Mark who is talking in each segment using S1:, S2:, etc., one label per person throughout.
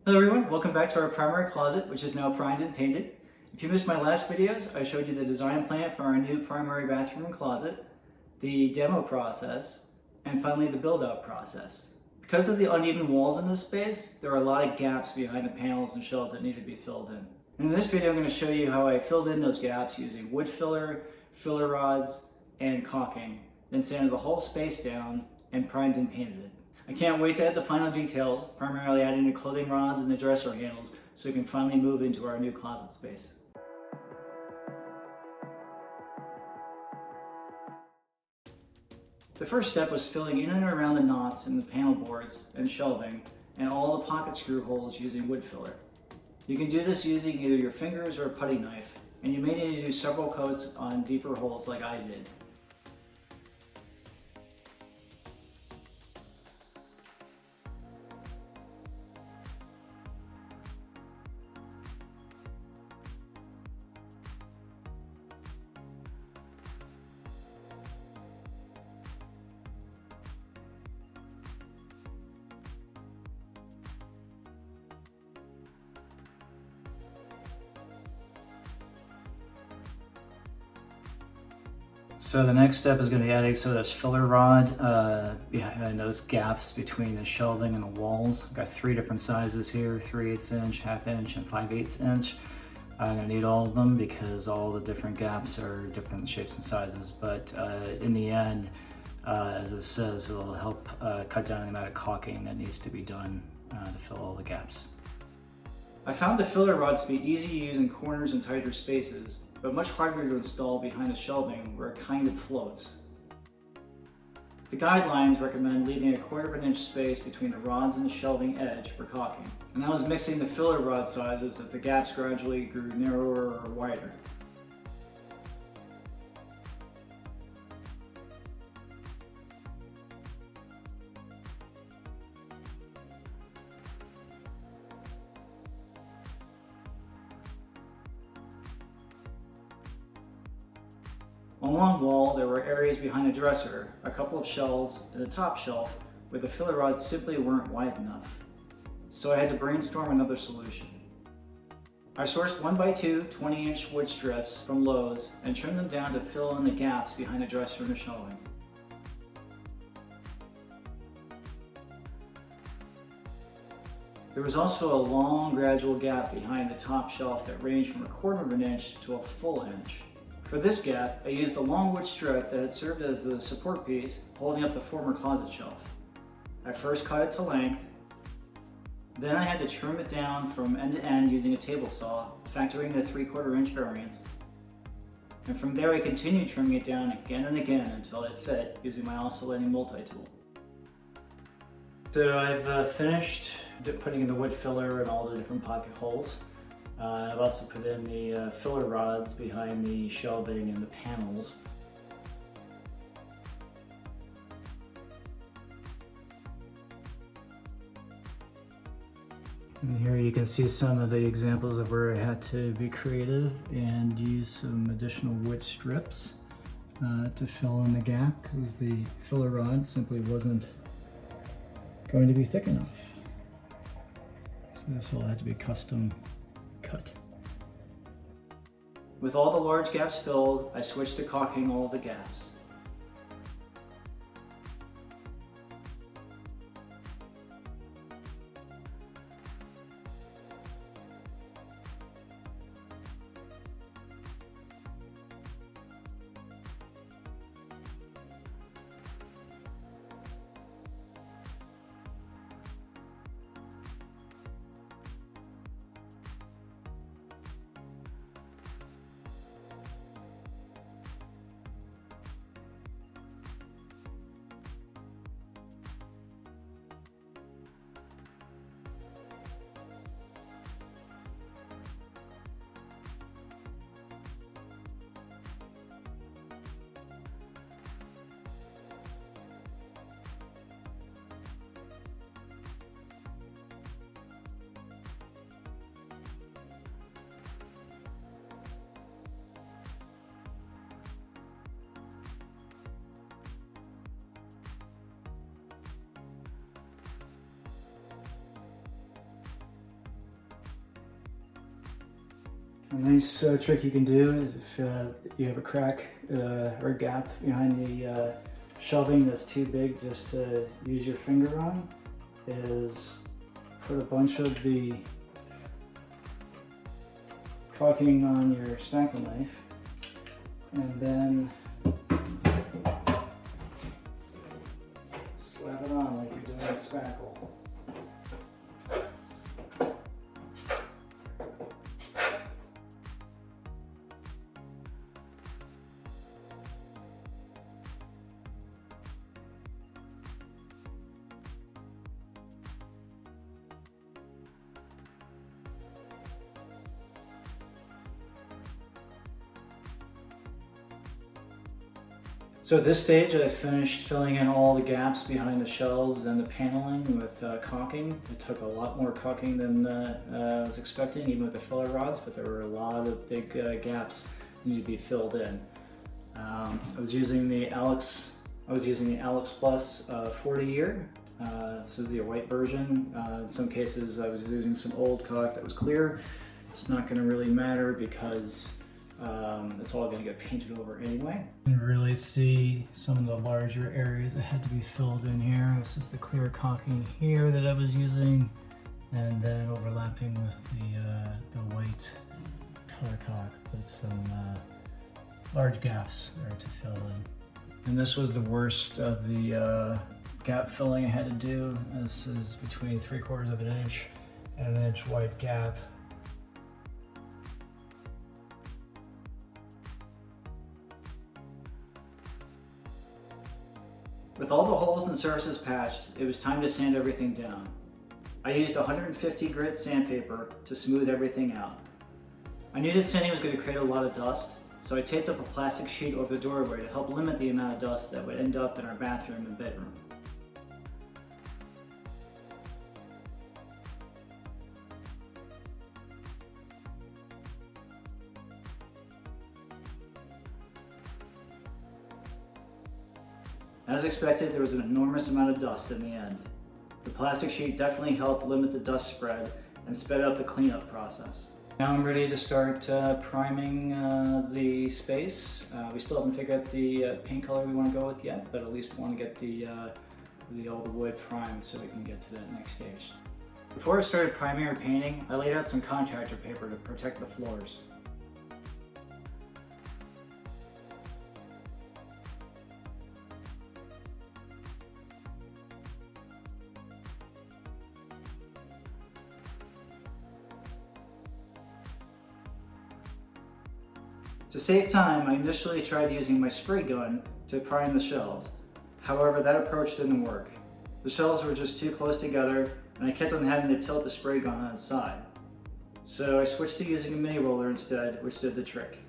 S1: Hello everyone, welcome back to our primary closet, which is now primed and painted. If you missed my last videos, I showed you the design plan for our new primary bathroom and closet, the demo process, and finally the build-out process. Because of the uneven walls in this space, there are a lot of gaps behind the panels and shelves that need to be filled in. And in this video, I'm going to show you how I filled in those gaps using wood filler, filler rods, and caulking, then sanded the whole space down and primed and painted it. I can't wait to add the final details, primarily adding the clothing rods and the dresser handles, so we can finally move into our new closet space. The first step was filling in and around the knots in the panel boards and shelving and all the pocket screw holes using wood filler. You can do this using either your fingers or a putty knife, and you may need to do several coats on deeper holes like I did. So the next step is going to be adding some of this filler rod behind those gaps between the shelving and the walls. I've got 3 different sizes here, 3/8 inch, 1/2 inch, and 5/8 inch. I'm going to need all of them because all the different gaps are different shapes and sizes, but in the end, as it says, it will help cut down the amount of caulking that needs to be done to fill all the gaps. I found the filler rods to be easy to use in corners and tighter spaces, but much harder to install behind the shelving where it kind of floats. The guidelines recommend leaving a 1/4 inch space between the rods and the shelving edge for caulking, and I was mixing the filler rod sizes as the gaps gradually grew narrower or wider. On one wall, there were areas behind the dresser, a couple of shelves, and the top shelf where the filler rods simply weren't wide enough. So I had to brainstorm another solution. I sourced 1x2 20-inch wood strips from Lowe's and trimmed them down to fill in the gaps behind the dresser and the shelving. There was also a long gradual gap behind the top shelf that ranged from a 1/4 inch to a full inch. For this gap, I used the long wood strip that had served as a support piece holding up the former closet shelf. I first cut it to length, then I had to trim it down from end to end using a table saw, factoring the 3/4 inch variance. And from there I continued trimming it down again and again until it fit using my oscillating multi-tool. So I've finished putting in the wood filler and all the different pocket holes. I've also put in the filler rods behind the shelving and the panels. And here you can see some of the examples of where I had to be creative and use some additional wood strips to fill in the gap because the filler rod simply wasn't going to be thick enough. So this all had to be custom cut. With all the large gaps filled, I switched to caulking all the gaps. A nice trick you can do is if you have a crack or a gap behind the shelving that's too big just to use your finger on, is put a bunch of the caulking on your spackle knife and then slap it on like you're doing spackle. So at this stage, I finished filling in all the gaps behind the shelves and the paneling with caulking. It took a lot more caulking than I was expecting, even with the filler rods, but there were a lot of big gaps that need to be filled in. I was using the Alex Plus 40 year. This is the white version. In some cases, I was using some old caulk that was clear. It's not going to really matter because it's all going to get painted over anyway. You can really see some of the larger areas that had to be filled in here. This is the clear caulking here that I was using, and then overlapping with the white color caulk with some large gaps there to fill in. And this was the worst of the gap filling I had to do. This is between 3/4 of an inch and an inch wide gap. With all the holes and surfaces patched, it was time to sand everything down. I used 150 grit sandpaper to smooth everything out. I knew that sanding was going to create a lot of dust, so I taped up a plastic sheet over the doorway to help limit the amount of dust that would end up in our bathroom and bedroom. As expected, there was an enormous amount of dust in the end. The plastic sheet definitely helped limit the dust spread and sped up the cleanup process. Now I'm ready to start priming the space. We still haven't figured out the paint color we want to go with yet, but at least want to get the old wood primed so we can get to that next stage. Before I started priming or painting, I laid out some contractor paper to protect the floors. To save time, I initially tried using my spray gun to prime the shelves. However, that approach didn't work. The shelves were just too close together, and I kept on having to tilt the spray gun on its side. So I switched to using a mini roller instead, which did the trick.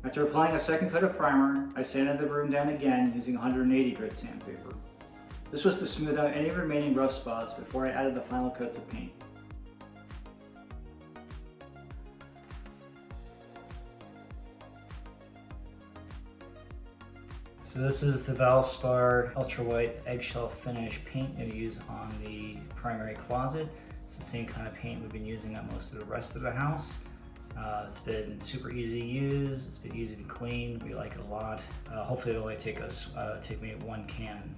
S1: After applying a second coat of primer, I sanded the room down again using 180 grit sandpaper. This was to smooth out any remaining rough spots before I added the final coats of paint. So this is the Valspar Ultra White Eggshell Finish paint I'm going to use on the primary closet. It's the same kind of paint we've been using on most of the rest of the house. It's been super easy to use. It's been easy to clean. We like it a lot. Hopefully it'll only take me 1 can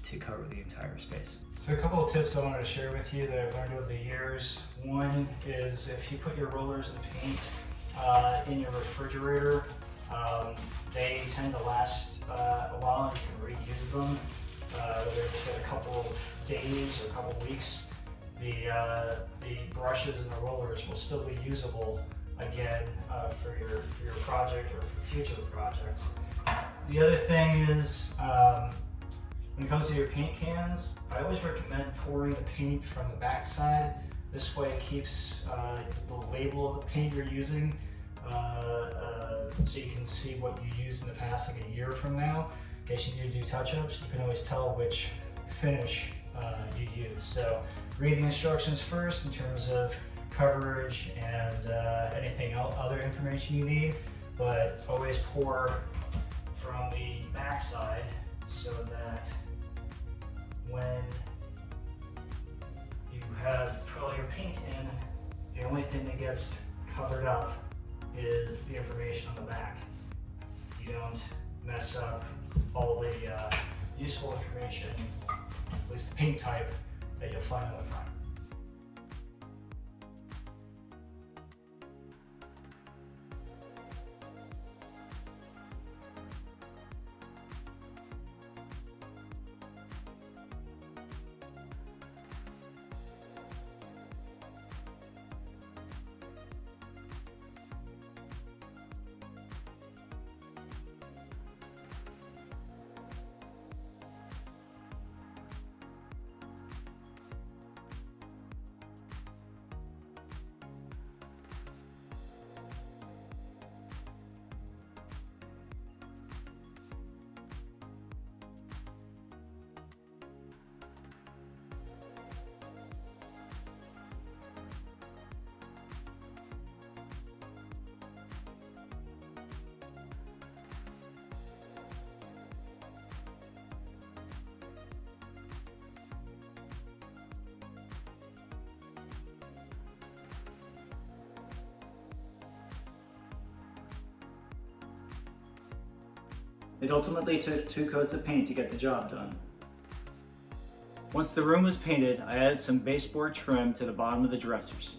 S1: to cover the entire space. So a couple of tips I wanted to share with you that I've learned over the years. One is if you put your rollers and paint in your refrigerator, they tend to last a while and you can reuse them. Whether it's been a couple of days or a couple of weeks, the brushes and the rollers will still be usable again for your project or for future projects. The other thing is, when it comes to your paint cans, I always recommend pouring the paint from the back side. This way it keeps the label of the paint you're using, so you can see what you used in the past, like a year from now. In case you need to do touch-ups, you can always tell which finish you use. So read the instructions first in terms of coverage and anything else, other information you need, but always pour from the back side so that when you have all your paint in, the only thing that gets covered up is the information on the back. You don't mess up all the useful information, at least the paint type, that you'll find on the front. It ultimately took 2 coats of paint to get the job done. Once the room was painted, I added some baseboard trim to the bottom of the dressers.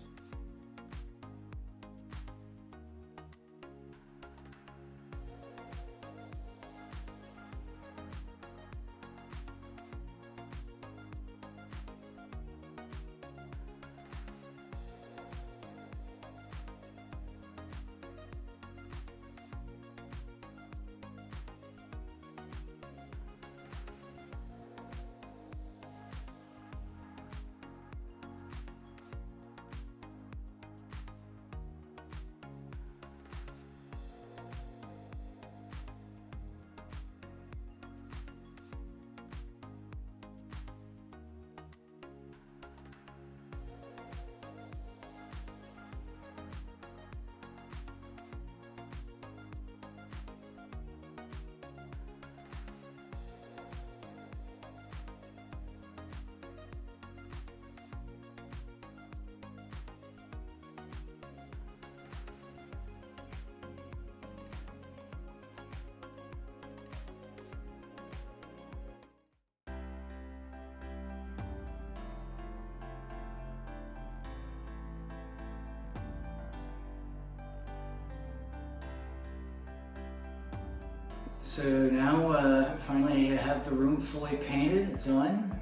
S1: So now, finally I have the room fully painted, it's done.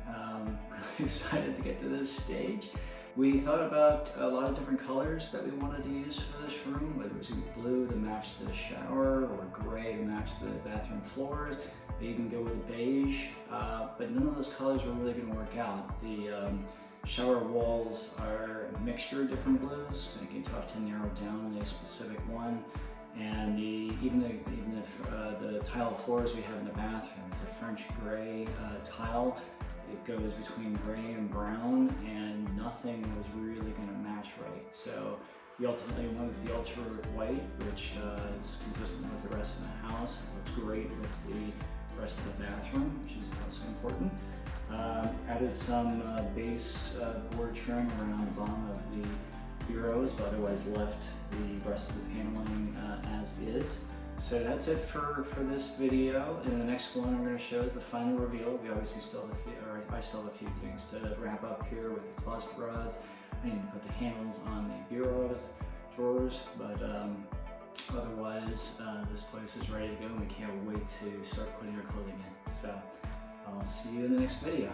S1: Really excited to get to this stage. We thought about a lot of different colors that we wanted to use for this room, whether it was blue to match the shower or gray to match the bathroom floors. We even go with beige, but none of those colors were really going to work out. The shower walls are a mixture of different blues, making it tough to narrow down a specific one. And even if the tile floors we have in the bathroom, it's a French gray tile. It goes between gray and brown, and nothing was really going to match right. So we ultimately went with the ultra white, which is consistent with the rest of the house. It looks great with the rest of the bathroom, which is also important. Added some base board trim around the bottom of the bureaus, but otherwise left the rest of the paneling as is. So that's it for this video. In the next one I'm going to show is the final reveal. We obviously still have a few, or I still have a few things to wrap up here with the closet rods. I need to put the handles on the bureaus, drawers, but otherwise this place is ready to go and we can't wait to start putting our clothing in. So I'll see you in the next video.